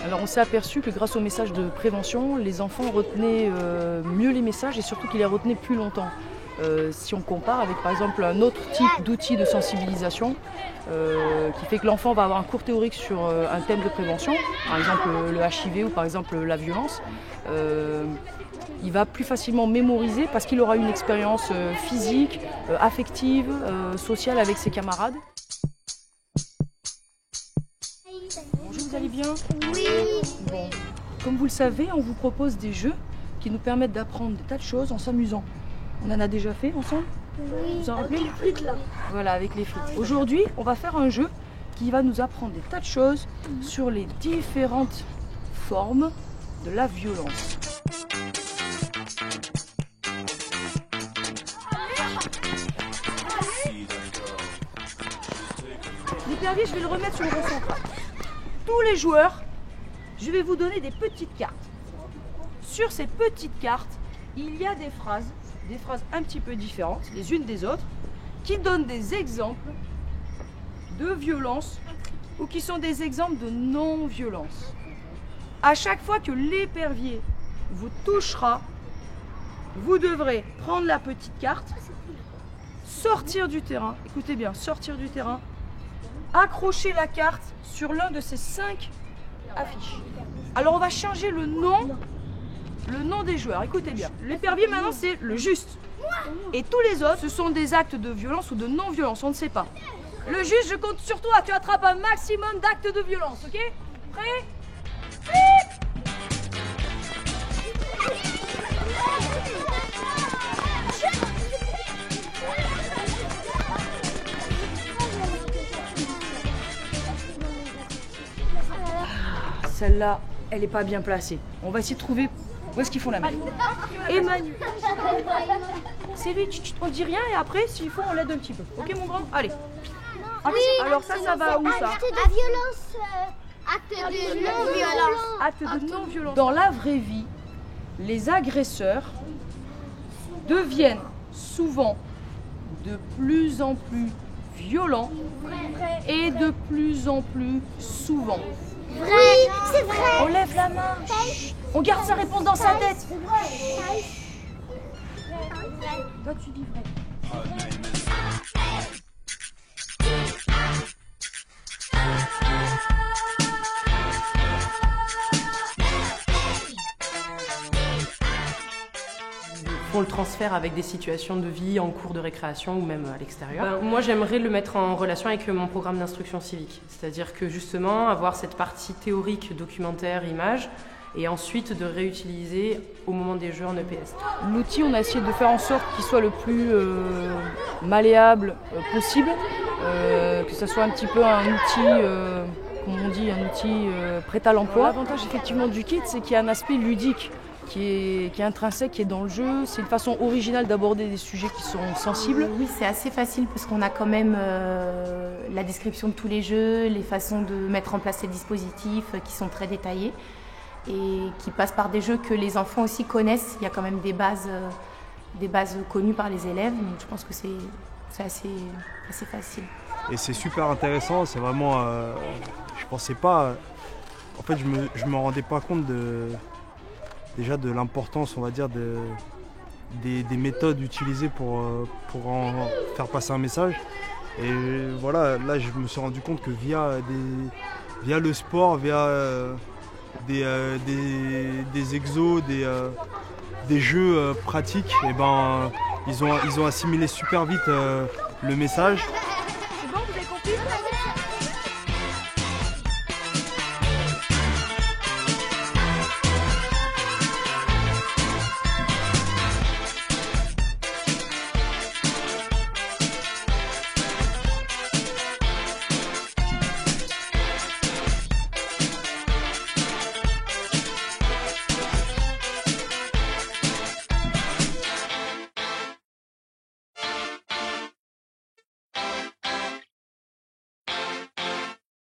Alors on s'est aperçu que grâce aux messages de prévention, les enfants retenaient mieux les messages et surtout qu'ils les retenaient plus longtemps. Si on compare avec par exemple un autre type d'outil de sensibilisation qui fait que l'enfant va avoir un cours théorique sur un thème de prévention, par exemple le HIV ou par exemple la violence, il va plus facilement mémoriser parce qu'il aura une expérience physique, affective, sociale avec ses camarades. Bonjour, vous allez bien? Oui. Bon, comme vous le savez, on vous propose des jeux qui nous permettent d'apprendre des tas de choses en s'amusant. On en a déjà fait ensemble? Oui. Vous en rappelez? Avec les frites là. Voilà, avec les frites. Aujourd'hui, on va faire un jeu qui va nous apprendre des tas de choses sur les différentes formes de la violence. L'épervier, je vais le remettre sur le rond central. Tous les joueurs, je vais vous donner des petites cartes. Sur ces petites cartes, il y a des phrases un petit peu différentes, les unes des autres, qui donnent des exemples de violence ou qui sont des exemples de non-violence. À chaque fois que l'épervier vous touchera, vous devrez prendre la petite carte, sortir du terrain, écoutez bien, sortir du terrain, accrocher la carte sur l'un de ces 5 affiches. Alors on va changer le nom des joueurs, écoutez bien. L'épervier maintenant c'est le juste. Et tous les autres, ce sont des actes de violence ou de non-violence, on ne sait pas. Le juste, je compte sur toi, tu attrapes un maximum d'actes de violence, ok? Prêt? Celle-là, elle n'est pas bien placée. On va essayer de trouver où est-ce qu'ils font la mettre. Emmanuel. C'est lui, on dit rien et après, s'il faut, on l'aide un petit peu. Ok mon grand? Allez. Oui. Alors ça va où ça? Acte de violence. Acte de non-violence. Acte de non-violence. Dans la vraie vie, les agresseurs deviennent souvent de plus en plus violents et de plus en plus souvent. Vrai. C'est vrai. On lève la main. Chut. On garde sa réponse dans sa tête. Toi, tu dis vrai. On le transfère avec des situations de vie en cours de récréation ou même à l'extérieur. Moi, j'aimerais le mettre en relation avec mon programme d'instruction civique. C'est-à-dire que justement, avoir cette partie théorique, documentaire, image, et ensuite de réutiliser au moment des jeux en EPS. L'outil, on a essayé de faire en sorte qu'il soit le plus malléable possible, que ce soit un petit peu un outil, comme on dit, un outil prêt à l'emploi. L'avantage effectivement du kit, c'est qu'il y a un aspect ludique qui est intrinsèque, qui est dans le jeu. C'est une façon originale d'aborder des sujets qui sont sensibles. Oui, c'est assez facile parce qu'on a quand même la description de tous les jeux, les façons de mettre en place ces dispositifs qui sont très détaillés et qui passent par des jeux que les enfants aussi connaissent. Il y a quand même des bases connues par les élèves, donc je pense que c'est assez facile. Et c'est super intéressant, c'est vraiment... je pensais pas... En fait, je me rendais pas compte déjà de l'importance, on va dire, des méthodes utilisées pour en faire passer un message. Et voilà, là je me suis rendu compte que via le sport, via des exos, des jeux pratiques, et ben, ils ont assimilé super vite le message.